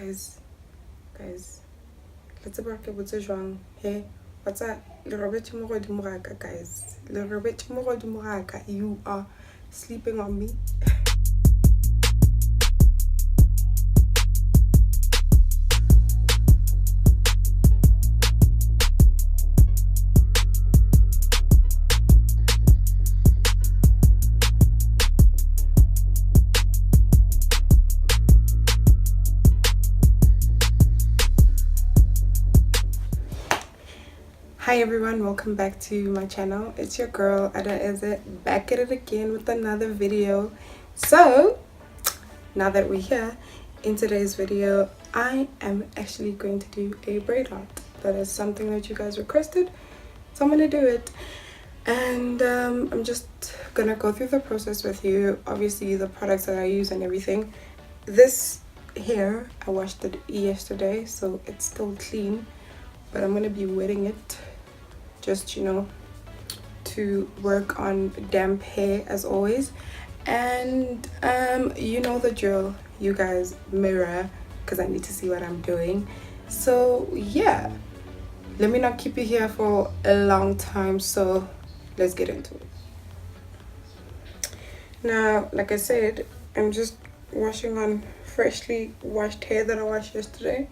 guys, let's about what's wrong. Hey, what's that? Guys, you are sleeping on me. Hi everyone, welcome back to my channel. It's your girl Ada Eze, back at it again with another video. So now that we're here, in today's video I am actually going to do a braid out. That is something that you guys requested, so I'm gonna do it. And I'm just gonna go through the process with you, obviously the products that I use and everything. This hair, I washed it yesterday, so it's still clean, but I'm gonna be wetting it just, you know, to work on damp hair as always. And you know the drill, you guys, mirror, because I need to see what I'm doing. So yeah, let me not keep you here for a long time, so let's get into it. Now, like I said, I'm just washing on freshly washed hair that I washed yesterday.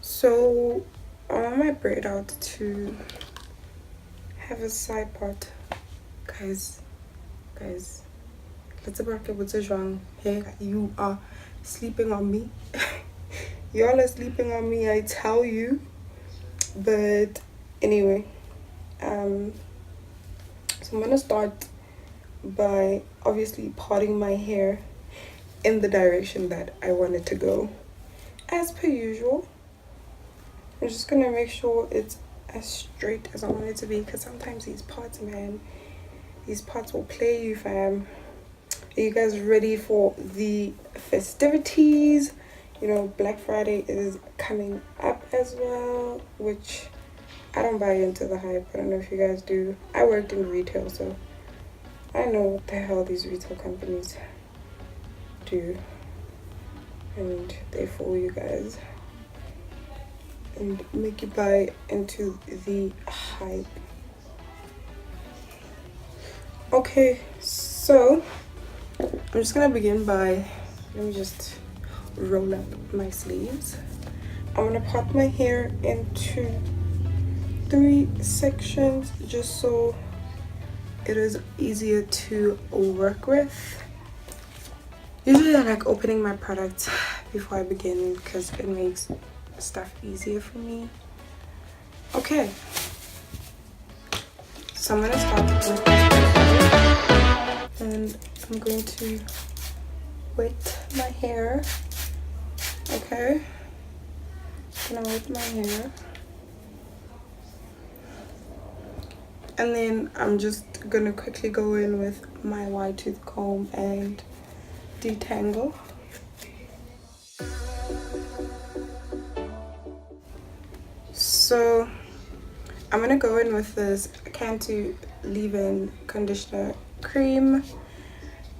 So I want my braid out to have a side part. Guys, let's about what's wrong. Hey, you are sleeping on me. Y'all are sleeping on me, I tell you. But anyway, so I'm gonna start by obviously parting my hair in the direction that I want it to go, as per usual. I'm just gonna make sure it's as straight as I want it to be, because sometimes these parts, man, these parts will play you, fam. Are you guys ready for the festivities? You know, Black Friday is coming up as well, which I don't buy into the hype. I don't know if you guys do. I worked in retail, so I know what the hell these retail companies do, and they fool you guys and make you buy into the hype. Okay, so I'm just gonna begin by, let me just roll up my sleeves. I'm gonna part my hair into 3 sections just so it is easier to work with. Usually I like opening my products before I begin because it makes stuff easier for me. Okay, so I'm gonna start with this, and I'm going to wet my hair. Okay, gonna wet my hair, and then I'm just gonna quickly go in with my wide tooth comb and detangle. So I'm gonna go in with this Cantu leave-in conditioner cream.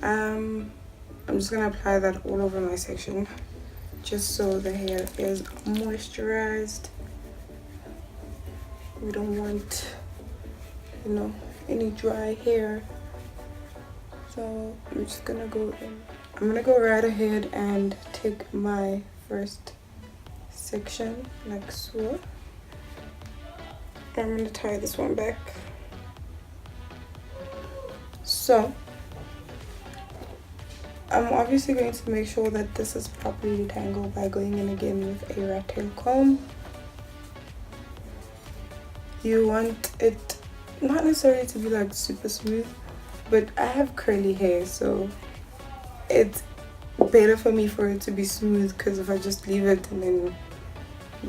I'm just gonna apply that all over my section just so the hair is moisturized. We don't want, you know, any dry hair. So I'm just gonna go in. I'm gonna go right ahead and take my first section like so. I'm going to tie this one back. So I'm obviously going to make sure that this is properly detangled by going in again with a rat tail comb. You want it not necessarily to be like super smooth, but I have curly hair, so it's better for me for it to be smooth, because if I just leave it and then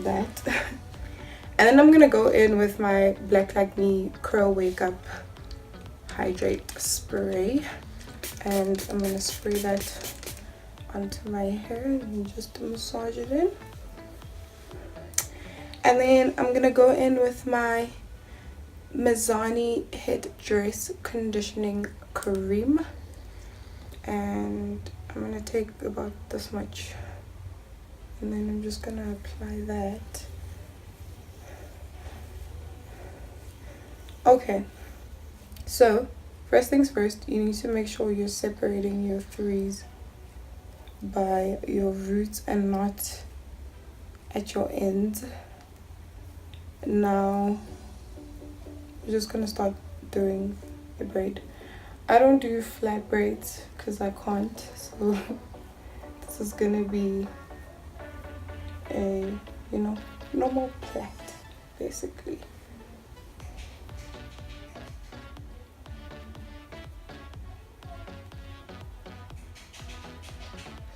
that and then I'm gonna go in with my Black Like Me Curl Wake Up Hydrate Spray, and I'm gonna spray that onto my hair and just massage it in. And then I'm gonna go in with my Mizani Head Dress Conditioning Cream, and I'm gonna take about this much and then I'm just gonna apply that. Okay, so first things first, you need to make sure you're separating your threes by your roots and not at your ends. Now we're just gonna start doing the braid. I don't do flat braids because I can't, so this is gonna be a, you know, normal plait basically.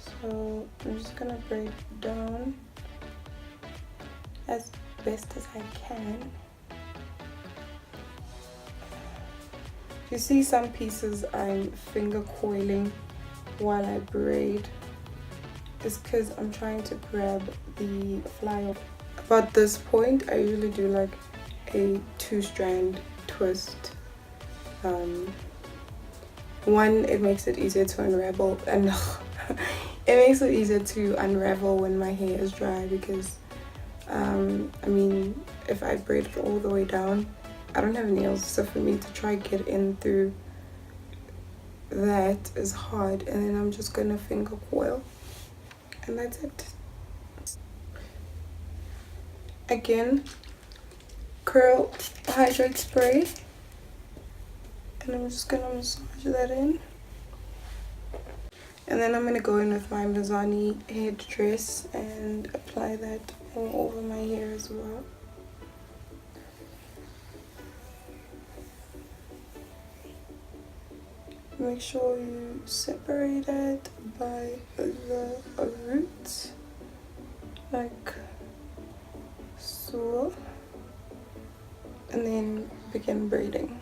So I'm just gonna braid down as best as I can. You see some pieces I'm finger coiling while I braid. It's because I'm trying to grab the fly. About this point, I usually do like a 2-strand twist. One, it makes it easier to unravel, and it makes it easier to unravel when my hair is dry because I mean, if I braid it all the way down, I don't have nails, so for me to try get in through that is hard. And then I'm just gonna finger coil, and that's it. Again, curl hydrate spray, and I'm just gonna massage that in. And then I'm gonna go in with my Mizani headdress and apply that all over my hair as well. Make sure you separate it by the roots, like so, and then begin braiding.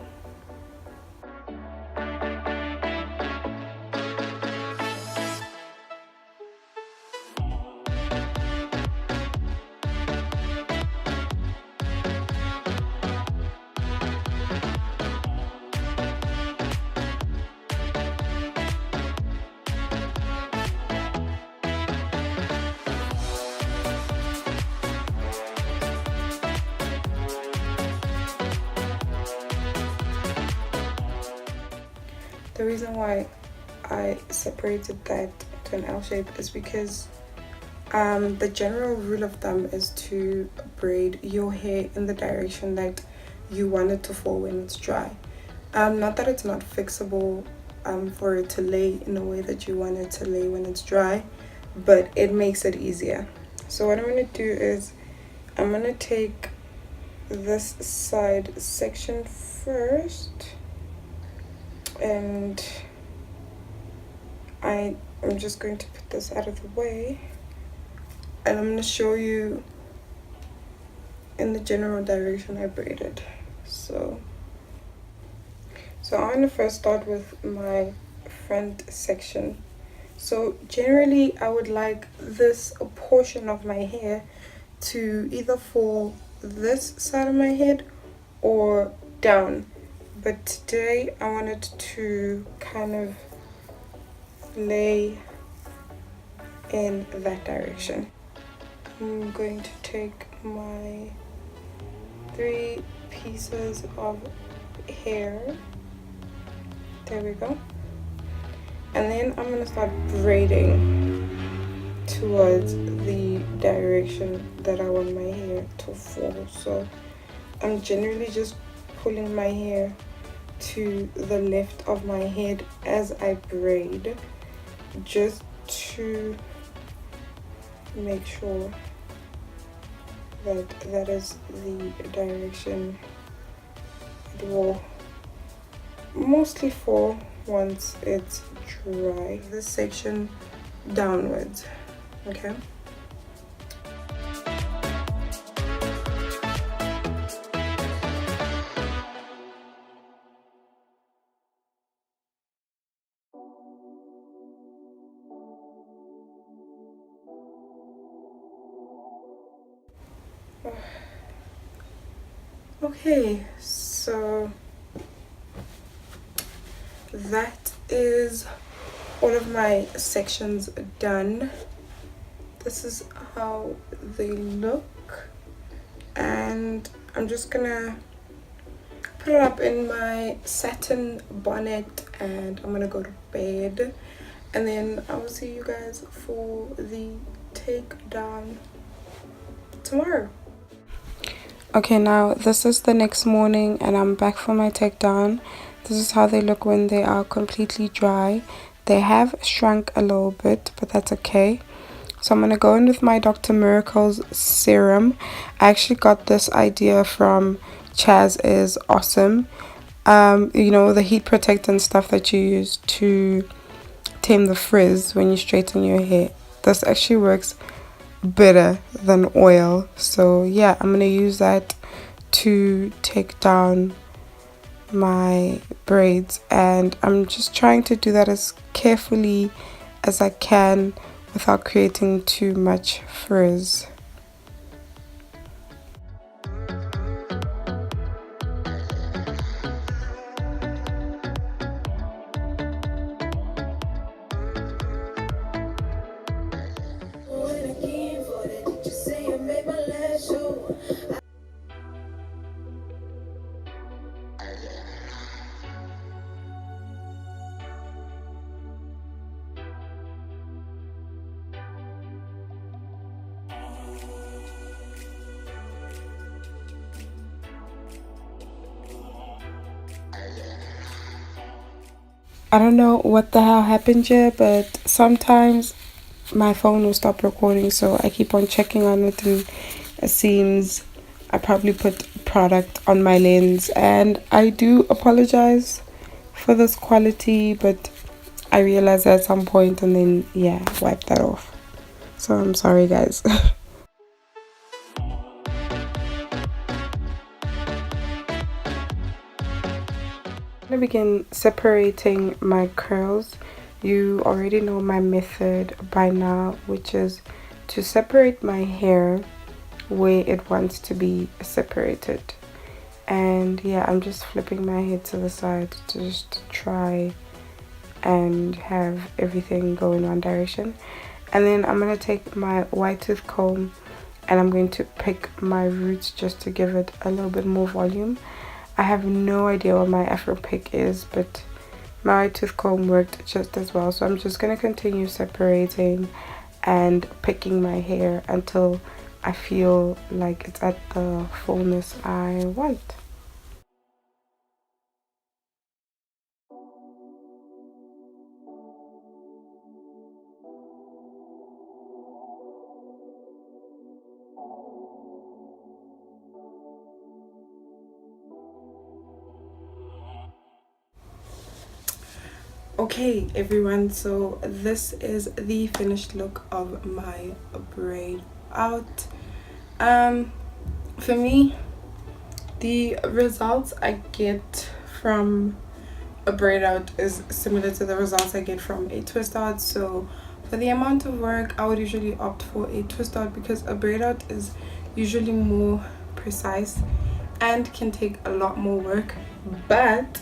The reason why I separated that to an L shape is because the general rule of thumb is to braid your hair in the direction that you want it to fall when it's dry. Not that it's not fixable for it to lay in the way that you want it to lay when it's dry, but it makes it easier. So what I'm going to do is I'm going to take this side section first, and I'm just going to put this out of the way, and I'm going to show you in the general direction I braided. So I'm going to first start with my front section. So generally I would like this portion of my hair to either fall this side of my head or down, but today I wanted to kind of lay in that direction. I'm going to take my 3 pieces of hair, there we go, and then I'm going to start braiding towards the direction that I want my hair to fall. So I'm generally just pulling my hair to the left of my head as I braid, just to make sure that that is the direction it will mostly fall once it's dry. This section downwards, okay? Okay, so that is all of my sections done. This is how they look, and I'm just gonna put it up in my satin bonnet and I'm gonna go to bed, and then I will see you guys for the takedown tomorrow. Okay, now this is the next morning and I'm back for my takedown. This is how they look when they are completely dry. They have shrunk a little bit, but that's okay. So I'm gonna go in with my Dr. Miracle's serum. I actually got this idea from Chaz is Awesome. You know, the heat protectant stuff that you use to tame the frizz when you straighten your hair. This actually works better than oil. So yeah, I'm gonna use that to take down my braids, and I'm just trying to do that as carefully as I can without creating too much frizz. I don't know what the hell happened here, but sometimes my phone will stop recording, so I keep on checking on it, and it seems I probably put product on my lens, and I do apologize for this quality, but I realized at some point and then yeah, wipe that off. So I'm sorry guys. I'm gonna begin separating my curls. You already know my method by now, which is to separate my hair where it wants to be separated. And yeah, I'm just flipping my head to the side to just try and have everything go in one direction. And then I'm gonna take my white tooth comb and I'm going to pick my roots just to give it a little bit more volume. I have no idea what my Afro pick is, but my white tooth comb worked just as well. So I'm just gonna continue separating and picking my hair until I feel like it's at the fullness I want. Okay everyone, so this is the finished look of my braid out. For me, the results I get from a braid out is similar to the results I get from a twist out. So for the amount of work, I would usually opt for a twist out because a braid out is usually more precise and can take a lot more work, but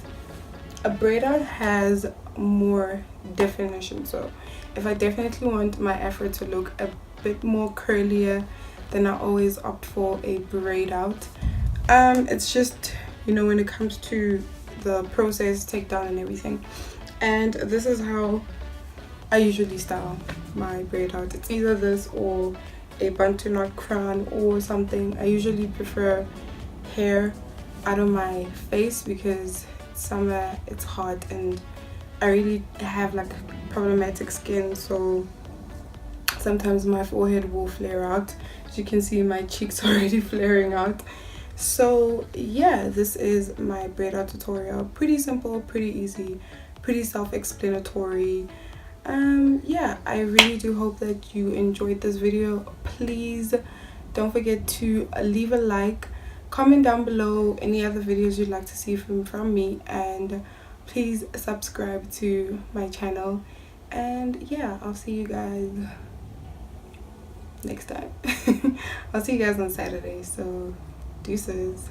a braid out has more definition. So if I definitely want my afro to look a bit more curlier, then I always opt for a braid out. It's just, you know, when it comes to the process, takedown and everything, and this is how I usually style my braid out. It's either this or a bantu knot crown or something. I usually prefer hair out of my face because summer it's hot and I really have like problematic skin, so sometimes my forehead will flare out. As you can see, my cheeks already flaring out. So yeah, this is my braid out tutorial. Pretty simple, pretty easy, pretty self-explanatory. Yeah, I really do hope that you enjoyed this video. Please don't forget to leave a like, comment down below any other videos you'd like to see from me, and please subscribe to my channel. And yeah, I'll see you guys next time. I'll see you guys on Saturday, so deuces.